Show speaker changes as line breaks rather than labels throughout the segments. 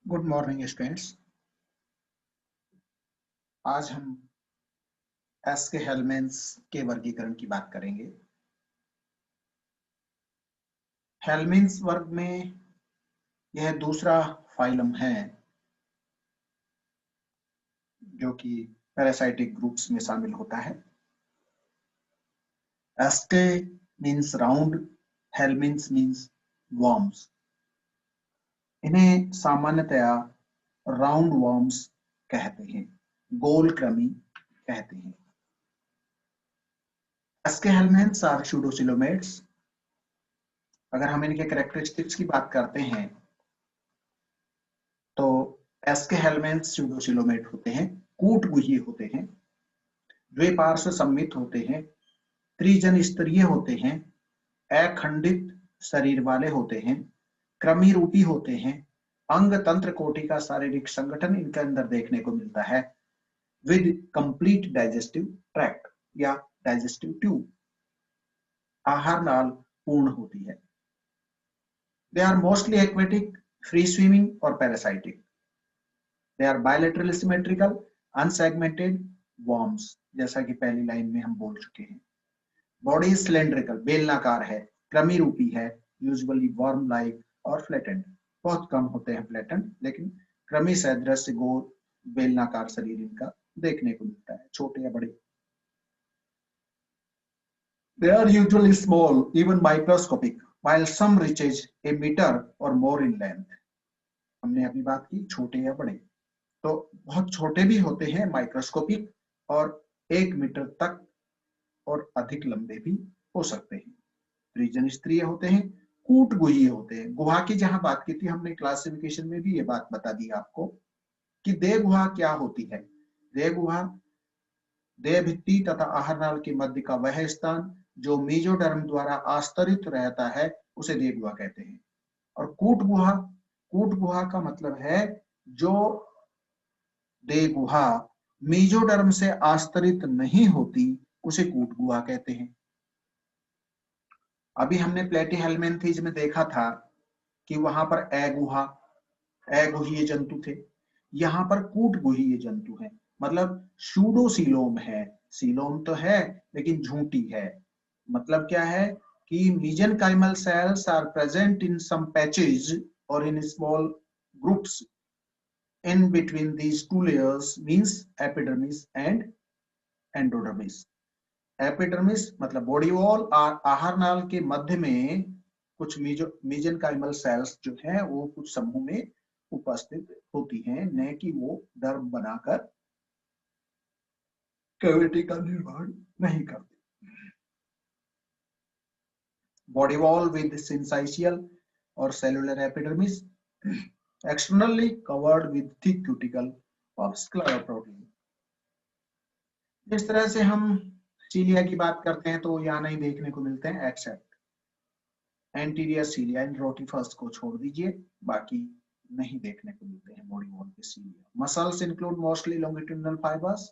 Good morning students. आज हम S के हेलमेंट्स के वर्गीकरण की बात करेंगे। हेलमेंट्स वर्ग में यह दूसरा फाइलम है जो कि पैरासाइटिक ग्रुप्स में शामिल होता है। Aste means round, helminths means worms. इन्हें सामान्यतया राउंड वर्म्स कहते हैं, गोल कृमि कहते हैं। एस्के हेलमेंट्स आर स्यूडोसिलोमेट्स। अगर हम इनके कैरेक्टरिस्टिक्स की बात करते हैं तो एस्के हेलमेंट्स स्यूडोसिलोमेट होते हैं, कूटगुहीय होते हैं, द्विपार्श्व सममित होते हैं, त्रिजन स्तरीय होते हैं, अखंडित शरीर वाले होते हैं, कृमि रूपी होते हैं, अंग तंत्र कोटि का शारीरिक संगठन इनके अंदर देखने को मिलता है, विद कंप्लीट डाइजेस्टिव ट्रैक्ट या डाइजेस्टिव ट्यूब, आहार नाल पूर्ण होती है। They are mostly aquatic, free swimming और parasitic. They are bilateral symmetrical, unsegmented worms, जैसा कि पहली लाइन में हम बोल चुके हैं। बॉडी सिलेंड्रिकल, बेलनाकार है, कृमि रूपी है, यूजुअली वर्म लाइक और फ्लैटेंड। बहुत कम होते हैं फ्लैटेंड, लेकिन कृमि सदृश गोल बेलनाकार शरीर इनका देखने को मिलता है, छोटे या बड़े। They are usually small, even microscopic, while some reaches a meter or more in length. हमने अभी बात की छोटे या बड़े, तो बहुत छोटे भी होते हैं, माइक्रोस्कोपिक, और 1 मीटर तक और अधिक लंबे भी हो सकते हैं। त्रिजन स्तरीय होते हैं, कूटगुहीय होते हैं। गुहा की जहां बात की थी हमने क्लासिफिकेशन में भी ये बात बता दी आपको कि देह गुहा क्या होती है। देह गुहा देह भित्ति तथा आहार नाल के मध्य का वह स्थान जो मेजोडर्म द्वारा आस्तरित रहता है उसे देह गुहा कहते हैं। और कूट गुहा का मतलब है जो देह गुहा मेजोडर्म से आस्तरित नहीं होती उसे कूट गुहा कहते हैं। अभी हमने प्लेटीहेल्मिन्थीज में देखा था कि वहां पर अगुहीय जंतु थे, यहाँ पर कूटगुहीय जंतु है, मतलब सूडोसीलोम है। सीलोम तो है लेकिन झूठी है। मतलब क्या है कि mesenchymal cells are present in some patches or in small groups in between these two layers, means epidermis and endodermis. Epidermis मतलब बॉडी वॉल और आहार नाल के मध्य में कुछ मेसेंकाइमल सेल्स जो है वो कुछ समूह में उपस्थित होती हैं, न कि वो डर्म बनाकर कैविटी का निर्माण नहीं करती। बॉडी वॉल विद सिंसाइशियल और cellular epidermis, externally covered with thick cuticle of scleroprotein. इस तरह से हम सीलिया की बात करते हैं तो यहाँ नहीं देखने को मिलते हैं, एक्सेप्ट एंटीरियर सीलिया, इन रोटिफर्स को छोड़ दीजिए, बाकी नहीं देखने को मिलते हैं बॉडी वॉल के cilia. Muscles include mostly longitudinal fibres.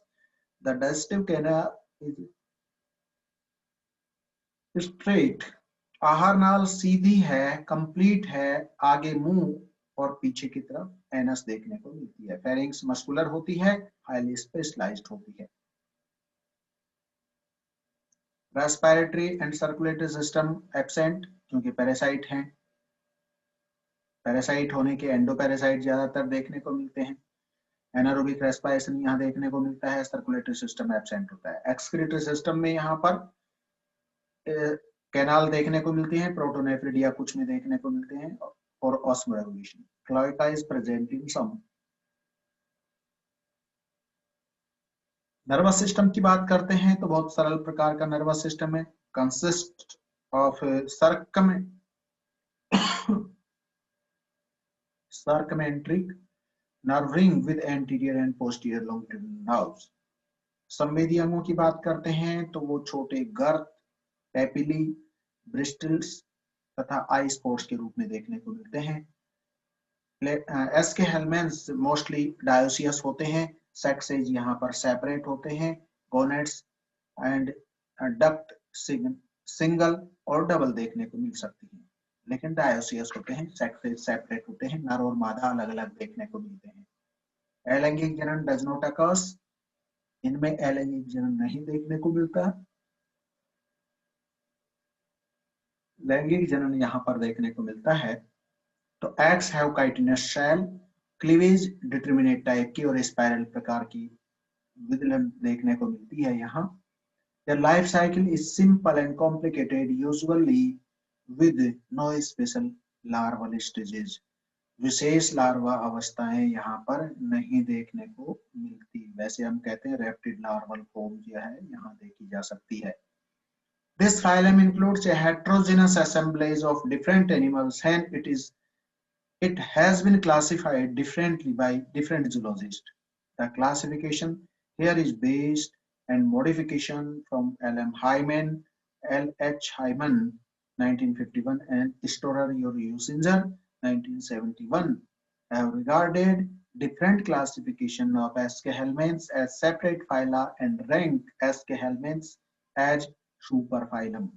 The digestive canal is straight, आहार नाल सीधी है, कंप्लीट है, आगे मुंह और पीछे की तरफ एनस देखने को मिलती है। फेरिंग्स मस्कुलर होती है, हाईली स्पेशलाइज्ड होती है। Respiratory and circulatory system absent, क्योंकि पैरासाइट हैं। पैरासाइट होने के एंडोपैरासाइट ज्यादातर देखने को मिलते हैं। एनारोबिक रेस्पिरेशन यहाँ देखने को मिलता है, सर्कुलेटरी सिस्टम एब्सेंट होता है। एक्सक्रीटरी सिस्टम में यहाँ पर कैनाल देखने को मिलती है, प्रोटोनेफ्रिडिया कुछ में देखने को मिलते हैं, और osmoregulation. Cloaca is present in some. Nervous system की बात करते हैं तो बहुत सरल प्रकार का नर्वस सिस्टम है, consist of circumenteric nerve ring with anterior and posterior longitudinal nerves. संवेदी अंगों की बात करते हैं तो वो छोटे गर्त, पेपिली, ब्रिस्टल्स तथा आई स्पॉट्स के रूप में देखने को मिलते हैं। एस के हेलमेंट्स मोस्टली डायोसियस होते हैं, सेक्सेज यहाँ पर सेपरेट होते हैं, गोनेट्स एंड डक्ट सिंगल और डबल देखने को मिल सकती है। लेकिन डायोसियस होते हैं, सेपरेट होते हैं, नर और मादा अलग अलग देखने को मिलते हैं। अलैंगिक जनन डज नॉट अकर्स, इनमें अलैंगिक जनन नहीं देखने को मिलता। लैंगिक जनन यहाँ पर देखने को मिलता है। तो eggs have chitinous shell, cleavage determinate type की और स्पाइरल प्रकार की विधलन देखने को मिलती है यहाँ। The life cycle is simple and complicated, usually with no special larval stages. Wishes larva अवस्थाएं यहाँ पर नहीं देखने को मिलती। वैसे हम कहते हैं रैप्टिड लार्वल फॉर्म जो है यहाँ देखी जा सकती है। This phylum includes a heterogeneous assemblage of different animals, hence it has been classified differently by different zoologists. The classification here is based and modification from L.M. Hyman, L.H. Hyman, 1951, and Storer Usinger, 1971, have regarded different classification of Aschelminths as separate phyla and rank Aschelminths as superphylum.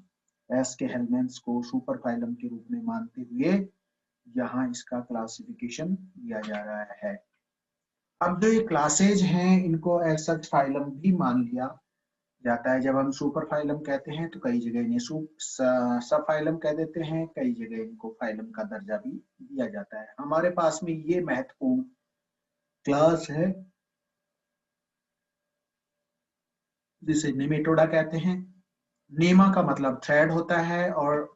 Aschelminths को superphylum के रूप में मानते हुए यहाँ इसका classification दिया जा रहा है। अब जो ये क्लासेज हैं इनको एज सच फाइलम भी मान लिया जाता है। जब हम सुपर फाइलम कहते हैं तो कई जगह इन्हें सब फाइलम कह देते हैं, कई जगह इनको फाइलम का दर्जा भी दिया जाता है। हमारे पास में ये महत्वपूर्ण क्लास है जिसे नेमेटोडा कहते हैं। नेमा का मतलब थ्रेड होता है और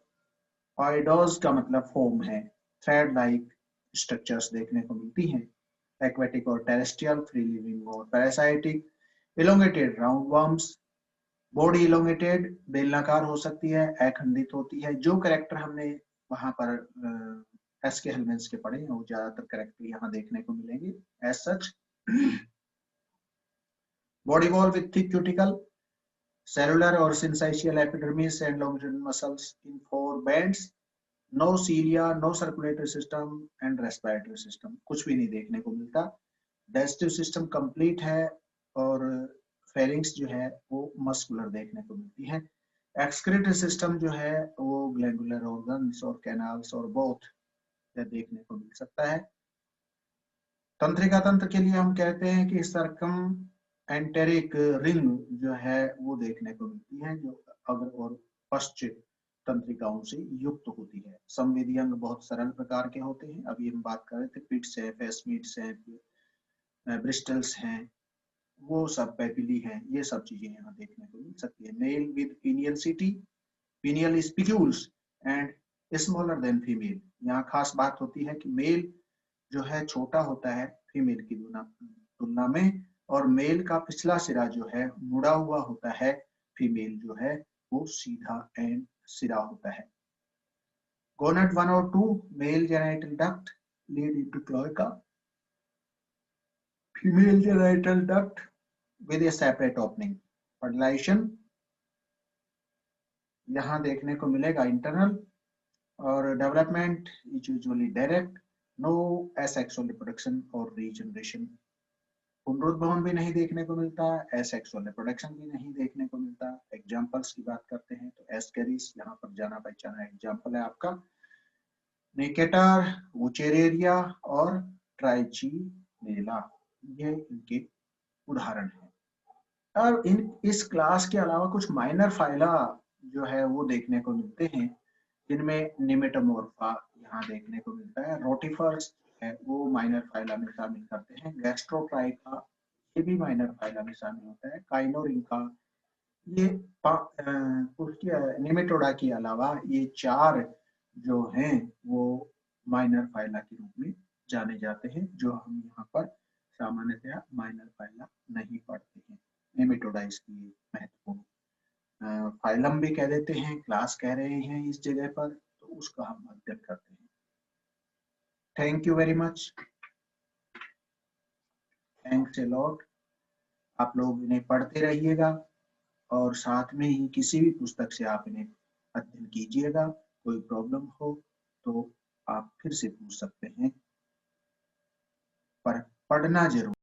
ऑइडोज का मतलब फॉर्म है। थ्रेड लाइक स्ट्रक्चर्स देखने को मिलती हैं। एक्वेटिक और टेरेस्ट्रियल, फ्री लिविंग और parasitic. Elongated round worms, body elongated बेलनाकार हो सकती है, अखंडित होती है। जो करेक्टर हमने वहां पर एस्केल्मेंट्स के पढ़े हैं वो ज्यादातर करेक्टर यहाँ देखने को मिलेंगे। As such body wall with thick cuticle, cellular or syncytial epidermis and longitudinal muscles in 4 bands, no cilia, no circulatory system and respiratory system, कुछ भी नहीं देखने को मिलता। digestive system complete है और pharynx जो है वो muscular देखने को मिलती है। excretory system जो है वो glandular organs और canals और both देखने को मिल सकता है। तंत्रिका तंत्र के लिए हम कहते हैं कि सर्कम एंटेरिक रिंग जो है वो देखने को मिलती है, जो अग्र और पश्चिम तंत्रिकाओं से युक्त होती है। संवेदी अंग बहुत सरल प्रकार के होते हैं। अभी हम बात कर रहे थे पिट्स है, फेसमीट्स है, ब्रिस्टल्स हैं, वो सब पेपिली हैं, ये सब चीजें यहाँ देखने को मिल सकती है। Mail with pineal city, pineal spicules and smaller than female. यहाँ खास बात होती है कि मेल जो है छोटा होता है फीमेल की तुलना में, और मेल का पिछला सिरा जो है मुड़ा हुआ होता है, फीमेल जो है वो सीधा एंड सिरा होता है। गोनेट 1 और 2, male genital duct lead into cloaca, female genital duct with a separate opening. Fertilization यहाँ देखने को मिलेगा इंटरनल, और development is usually direct, no asexual reproduction और रीजनरेशन। पुनरुद्भवन भी नहीं देखने को मिलता, एसेक्सुअल रिप्रोडक्शन भी नहीं देखने को मिलता। एग्जांपल्स की बात करते हैं तो एस्केरिस यहाँ पर जाना पहचाना एग्जांपल है आपका, नेकेटर, वुचेरेरिया और ट्राइचिनेला, ये इनके उदाहरण हैं। और इस क्लास के अलावा कुछ माइनर फाइला जो है वो देखने को मिलते हैं, जिनमें निमेटोमोर्फा यहाँ देखने को मिलता है। रोटिफर्स है वो माइनर फाइला में शामिल करते हैं। गैस्ट्रोट्राइका ये भी माइनर फाइला में शामिल होता है। काइनोरिंका, ये उसके निमेटोडा के अलावा ये 4 जो हैं वो माइनर फाइला के रूप में जाने जाते हैं, जो हम यहाँ पर सामान्यतया माइनर फाइला नहीं पढ़ते हैं। निमेटोडा इसकी महत्वपूर्ण फाइलम भी कह देते हैं, क्लास कह रहे हैं इस जगह पर, तो उसका हम अध्ययन करते हैं। Thank you very much, thanks a lot. आप लोग इन्हें पढ़ते रहिएगा और साथ में ही किसी भी पुस्तक से आप इन्हें अध्ययन कीजिएगा। कोई प्रॉब्लम हो तो आप फिर से पूछ सकते हैं, पर पढ़ना जरूर।